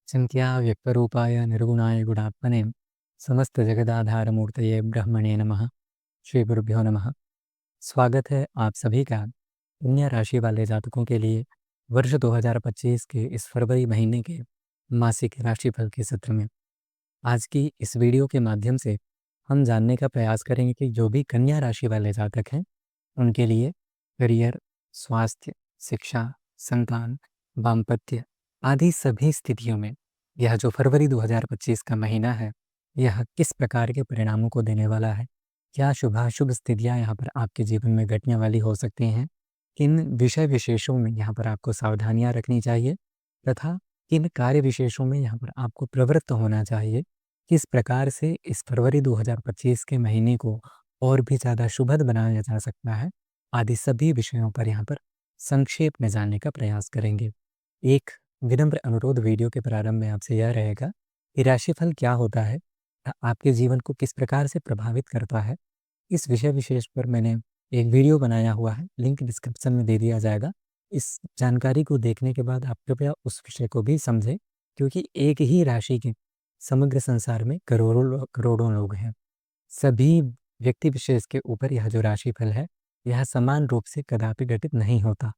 चिन्त्या व्यक्तरूपाय निर्गुणाय गुणात्मने समस्तजगदाधारमूर्तये ब्रह्मणे नमः। श्री गुरुभ्यो नमः। स्वागत है आप सभी का कन्या राशि वाले जातकों के लिए वर्ष 2025 के इस फरवरी महीने के मासिक राशिफल के सत्र में। आज की इस वीडियो के माध्यम से हम जानने का प्रयास करेंगे कि जो भी कन्या राशि वाले जातक हैं उनके लिए करियर, स्वास्थ्य, शिक्षा, संतान, दाम्पत्य आदि सभी स्थितियों में यह जो फरवरी 2025 का महीना है, यह किस प्रकार के परिणामों को देने वाला है। क्या शुभाशुभ स्थितियाँ यहाँ पर आपके जीवन में घटने वाली हो सकती हैं, किन विषय विशेषों में यहाँ पर आपको सावधानियाँ रखनी चाहिए तथा किन कार्य विशेषों में यहाँ पर आपको प्रवृत्त होना चाहिए, किस प्रकार से इस फरवरी 2025 के महीने को और भी ज़्यादा शुभद बनाया जा सकता है, आदि सभी विषयों पर यहाँ पर संक्षेप में जानने का प्रयास करेंगे। एक विनम्र अनुरोध वीडियो के प्रारंभ में आपसे यह रहेगा कि राशिफल क्या होता है, आपके जीवन को किस प्रकार से प्रभावित करता है। इस विषय विशेष पर मैंने एक वीडियो बनाया हुआ है, लिंक डिस्क्रिप्शन में दे दिया जाएगा। इस जानकारी को देखने के बाद आप कृपया उस विषय को भी समझें, क्योंकि एक ही राशि के समग्र संसार में करोड़ों लोग हैं। सभी व्यक्ति विशेष के ऊपर यह जो राशिफल है, यह समान रूप से कदापि घटित नहीं होता।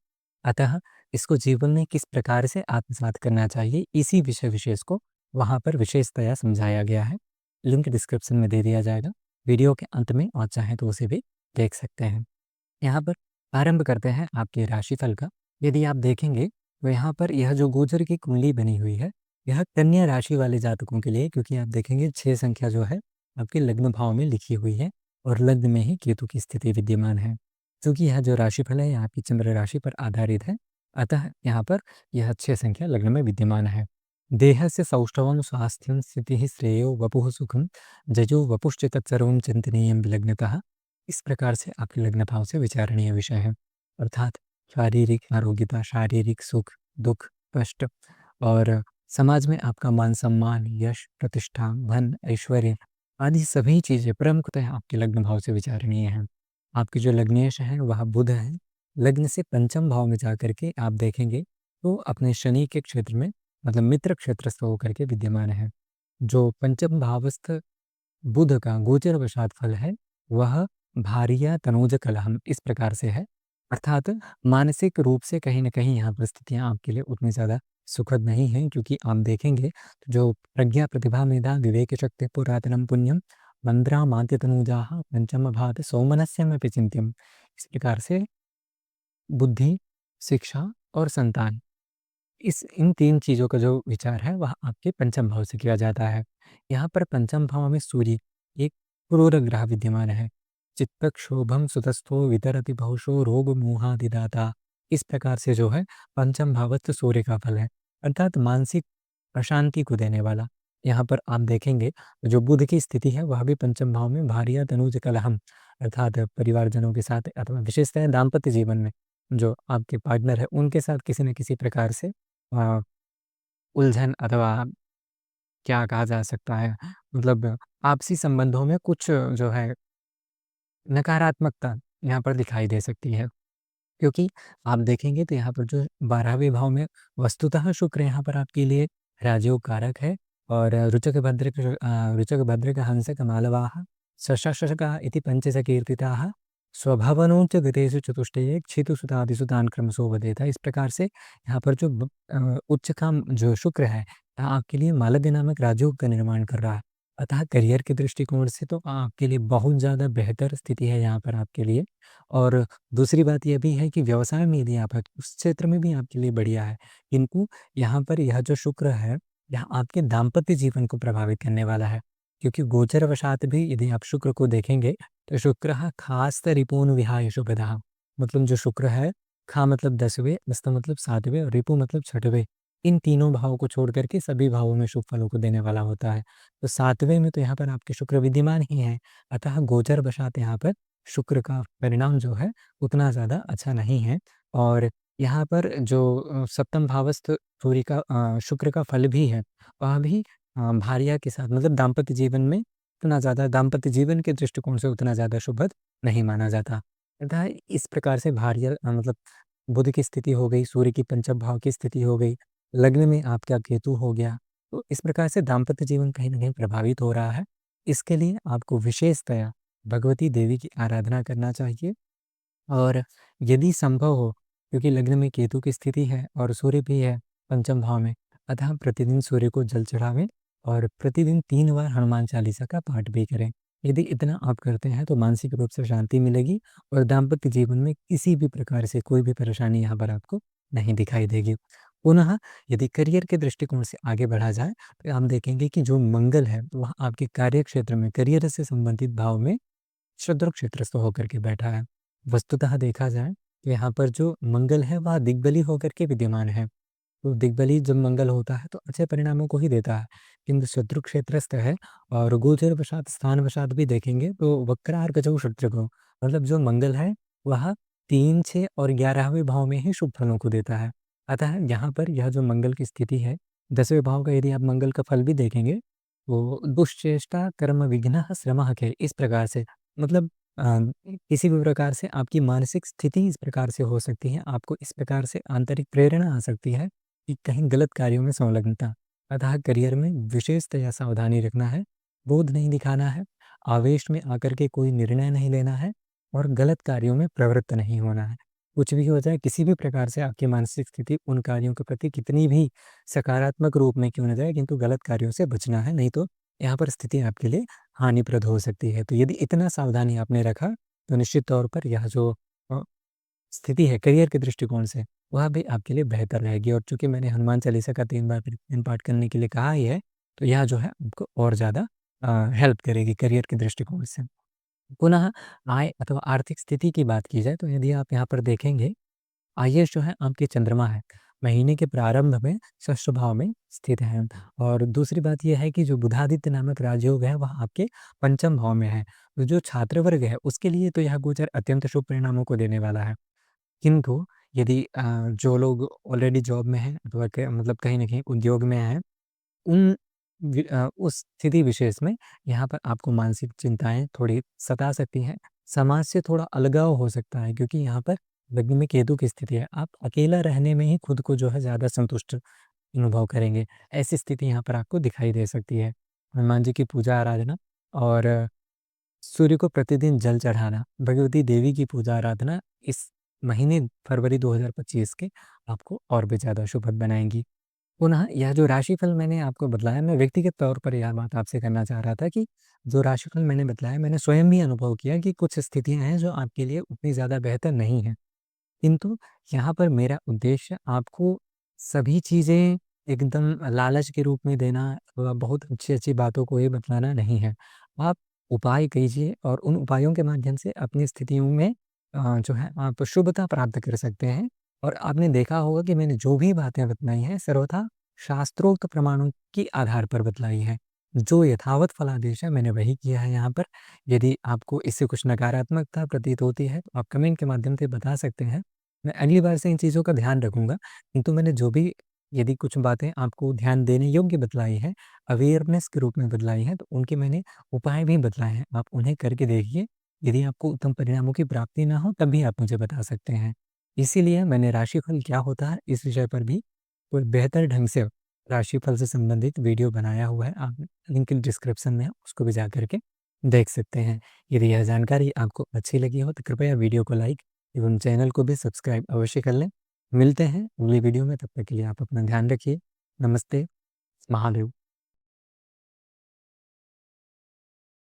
अतः इसको जीवन में किस प्रकार से आत्मसात करना चाहिए, इसी विषय विशेष को वहाँ पर विशेषतया समझाया गया है। लिंक डिस्क्रिप्शन में दे दिया जाएगा, वीडियो के अंत में, और चाहें तो उसे भी देख सकते हैं। यहाँ पर आरंभ करते हैं आपके राशिफल का। यदि आप देखेंगे तो यहाँ पर यह जो गोचर की कुंडली बनी हुई है, यह कन्या राशि वाले जातकों के लिए, क्योंकि आप देखेंगे 6 संख्या जो है आपके लग्न भाव में लिखी हुई है और लग्न में ही केतु की स्थिति विद्यमान है। क्योंकि यह जो राशिफल है, यह आपकी चंद्र राशि पर आधारित है, अतः यहाँ पर यह 6 संख्या लग्न में विद्यमान है। देहस्य सौष्ठवं स्वास्थ्यं स्थितिः श्रेयो वपुः सुखं जजो वपुश्च तत्सर्वं चिन्तनीयं विलग्नतः। इस प्रकार से आपके लग्न भाव से विचारणीय विषय है, अर्थात शारीरिक आरोग्यता, शारीरिक सुख, दुख, कष्ट और समाज में आपका मान सम्मान, यश, प्रतिष्ठा, धन, ऐश्वर्य आदि सभी चीज़ें प्रमुखतः आपके लग्न भाव से विचारणीय हैं। आपकी जो लग्नेश है वह बुध है। लग्न से पंचम भाव में जाकर के आप देखेंगे तो अपने शनि के क्षेत्र में, मतलब मित्र क्षेत्रस्थ होकर के विद्यमान है। जो पंचम भावस्थ बुध का गोचर वशात फल है, वह भार्या तनूज कलहम इस प्रकार से है, अर्थात मानसिक रूप से कहीं न कहीं यहाँ परिस्थितियाँ आपके लिए उतनी ज़्यादा सुखद नहीं हैं, क्योंकि आप देखेंगे तो जो प्रज्ञा, प्रतिभा, मेधा, विवेक शक्ति, पुरातनम पुण्यम, मंद्रा मान्त्य तनूजाः पंचम भात सौमनस्यमपि चिन्त्यम्। इस प्रकार से बुद्धि, शिक्षा और संतान, इस इन 3 चीज़ों का जो विचार है वह आपके पंचम भाव से किया जाता है। यहाँ पर पंचम भाव में सूर्य, एक क्रूर ग्रह विद्यमान है। चित्तक्षोभम सुतस्थो वितरति बहुशो रोग मोहादिदाता। इस प्रकार से जो है पंचम भावस्थ सूर्य का फल है, अर्थात मानसिक अशांति को देने वाला। यहाँ पर आप देखेंगे जो बुध की स्थिति है वह भी पंचम भाव में भार्या तनूज कलहम, अर्थात परिवारजनों के साथ अथवा विशेषतः दाम्पत्य जीवन में जो आपके पार्टनर है उनके साथ किसी न किसी प्रकार से अ, उलझन अथवा क्या कहा जा सकता है, मतलब आपसी संबंधों में कुछ जो है नकारात्मकता यहाँ पर दिखाई दे सकती है। क्योंकि आप देखेंगे तो यहाँ पर जो 12वें भाव में वस्तुतः शुक्र यहाँ पर आपके लिए राजयोग कारक है, और रुचक भद्रक हंसक मालवाः शशशका इति पंचस कीर्तिताः स्वभवनोच गतेषु चतुष्टये क्षितुसुतादिषु तान् क्रमशो वदेता। इस प्रकार से यहाँ पर जो उच्च का जो शुक्र है, यहाँ आपके लिए मालव्य नामक राजयोग का निर्माण कर रहा है। अतः करियर के दृष्टिकोण से तो आपके लिए बहुत ज़्यादा बेहतर स्थिति है यहाँ पर आपके लिए। और दूसरी बात ये भी है कि व्यवसाय में यदि आप हैं, तो उस क्षेत्र में भी आपके लिए बढ़िया है। किंतु यहाँ पर यह जो शुक्र है, यह आपके दाम्पत्य जीवन को प्रभावित करने वाला है, क्योंकि गोचरवशात भी यदि आप शुक्र को देखेंगे तो शुक्रः खास्त रिपून् विहाय शुभदः। मतलब जो शुक्र है, खा मतलब 10वें, अस्त मतलब 7वें और रिपु मतलब 6वें, इन तीनों भावों को छोड़ करके सभी भावों में शुभ फलों को देने वाला होता है। तो 7वें में तो यहाँ पर आपके शुक्र विद्यमान ही हैं, अतः गोचरवशात यहाँ पर शुक्र का परिणाम जो है उतना ज़्यादा अच्छा नहीं है। और यहाँ पर जो सप्तम भावस्थ सूर्य का शुक्र का फल भी है, वह भी भार्या के साथ, मतलब दाम्पत्य जीवन में उतना ज़्यादा, दाम्पत्य जीवन के दृष्टिकोण से उतना ज़्यादा शुभद नहीं माना जाता। अतः इस प्रकार से भार्या मतलब बुध की स्थिति हो गई, सूर्य की पंचम भाव की स्थिति हो गई, लग्न में आपका केतु हो गया, तो इस प्रकार से दाम्पत्य जीवन कहीं न कहीं प्रभावित हो रहा है। इसके लिए आपको विशेषतया भगवती देवी की आराधना करना चाहिए और यदि संभव हो, क्योंकि लग्न में केतु की स्थिति है और सूर्य भी है पंचम भाव में, अतः प्रतिदिन सूर्य को जल चढ़ावें और प्रतिदिन 3 बार हनुमान चालीसा का पाठ भी करें। यदि इतना आप करते हैं तो मानसिक रूप से शांति मिलेगी और दाम्पत्य जीवन में किसी भी प्रकार से कोई भी परेशानी यहाँ पर आपको नहीं दिखाई देगी। पुनः यदि करियर के दृष्टिकोण से आगे बढ़ा जाए, तो हम देखेंगे कि जो मंगल है, वह आपके कार्य क्षेत्र में, करियर से संबंधित भाव में शत्रुक क्षेत्रस्थ होकर के बैठा है। वस्तुतः देखा जाए तो यहाँ पर जो मंगल है वह दिग्बली होकर के विद्यमान है। तो दिग्बली जब मंगल होता है तो अच्छे परिणामों को ही देता है, किंतु शत्रु क्षेत्रस्थ है और गोचर वशात स्थान वशात भी देखेंगे तो वक्रार्कजौ शत्रुघ्न, मतलब जो मंगल है वह 3, 6 और 11वें भाव में ही शुभ फलों को देता है। अतः यहाँ पर यह जो मंगल की स्थिति है, 10वें भाव का यदि आप मंगल का फल भी देखेंगे तो दुश्चेष्टा कर्म विघ्नः श्रमः के, इस प्रकार से, मतलब अ, किसी भी प्रकार से आपकी मानसिक स्थिति इस प्रकार से हो सकती है, आपको इस प्रकार से आंतरिक प्रेरणा आ सकती है कि कहीं गलत कार्यों में संलग्नता। अतः करियर में विशेषतया सावधानी रखना है, क्रोध नहीं दिखाना है, आवेश में आकर के कोई निर्णय नहीं लेना है और गलत कार्यों में प्रवृत्त नहीं होना है। कुछ भी हो जाए, किसी भी प्रकार से आपकी मानसिक स्थिति उन कार्यों के प्रति कितनी भी सकारात्मक रूप में क्यों न जाए, किंतु गलत कार्यों से बचना है, नहीं तो यहाँ पर स्थिति आपके लिए हानिप्रद हो सकती है। तो यदि इतना सावधानी आपने रखा, तो निश्चित तौर पर यह जो अ, स्थिति है करियर के दृष्टिकोण से, वह भी आपके लिए बेहतर रहेगी और चूँकि मैंने हनुमान चालीसा का 3 बार प्रतिदिन पाठ करने के लिए कहा ही है, तो यह जो है आपको और ज़्यादा हेल्प करेगी करियर के दृष्टिकोण से। पुनः आय अथवा आर्थिक स्थिति की बात की जाए, तो यदि आप यहाँ पर देखेंगे, आयेश जो है आपके चंद्रमा है, महीने के प्रारंभ में षष्ठ भाव में स्थित है और दूसरी बात ये है कि जो बुधादित्य नामक राजयोग है वह आपके पंचम भाव में है। तो जो छात्र वर्ग है उसके लिए तो यह गोचर अत्यंत शुभ परिणामों को देने वाला है। किंतु यदि जो लोग ऑलरेडी जॉब में हैं अथवा मतलब कहीं न कहीं उद्योग में हैं, उन उस स्थिति विशेष में यहाँ पर आपको मानसिक चिंताएँ थोड़ी सता सकती हैं। समाज से थोड़ा अलगाव हो सकता है क्योंकि यहाँ पर लग्न में केतु की स्थिति है। आप अकेला रहने में ही खुद को जो है ज़्यादा संतुष्ट अनुभव करेंगे। ऐसी स्थिति यहाँ पर आपको दिखाई दे सकती है। हनुमान जी की पूजा आराधना और सूर्य को प्रतिदिन जल चढ़ाना, भगवती देवी की पूजा आराधना इस महीने फरवरी 2025 के आपको और भी ज़्यादा शुभद बनाएँगी। पुनः यह जो राशिफल मैंने आपको बतलाया, मैं व्यक्तिगत तौर पर यह बात आपसे करना चाह रहा था कि जो राशिफल मैंने बतलाया, मैंने स्वयं भी अनुभव किया कि कुछ स्थितियाँ हैं जो आपके लिए उतनी ज़्यादा बेहतर नहीं हैं। किंतु यहाँ पर मेरा उद्देश्य आपको सभी चीज़ें एकदम लालच के रूप में देना व बहुत अच्छी-अच्छी बातों को ही बतलाना नहीं है। आप उपाय कीजिए और उन उपायों के माध्यम से अपनी स्थितियों में जो है आप शुभता प्राप्त कर सकते हैं। और आपने देखा होगा कि मैंने जो भी बातें बतलाई हैं सर्वथा शास्त्रोक्त प्रमाणों के आधार पर बतलाई हैं। जो यथावत फलादेश है मैंने वही किया है यहाँ पर। यदि आपको इससे कुछ नकारात्मकता प्रतीत होती है तो आप कमेंट के माध्यम से बता सकते हैं। मैं अगली बार से इन चीज़ों का ध्यान रखूँगा, किंतु मैंने जो भी यदि कुछ बातें आपको ध्यान देने योग्य बतलाई हैं, अवेयरनेस के रूप में बतलाई हैं, तो उनके मैंने उपाय भी बतलाए हैं। आप उन्हें करके देखिए, यदि आपको उत्तम परिणामों की प्राप्ति ना हो, तब भी आप मुझे बता सकते हैं। इसीलिए मैंने राशिफल क्या होता है, इस विषय पर भी कोई बेहतर ढंग से राशिफल से संबंधित वीडियो बनाया हुआ है। आप लिंक डिस्क्रिप्शन में है, उसको भी जाकर के देख सकते हैं। यदि यह जानकारी आपको अच्छी लगी हो, तो कृपया वीडियो को लाइक एवं चैनल को भी सब्सक्राइब अवश्य कर लें। मिलते हैं अगली वीडियो में, तब तक के लिए आप अपना ध्यान रखिए। नमस्ते, महादेव।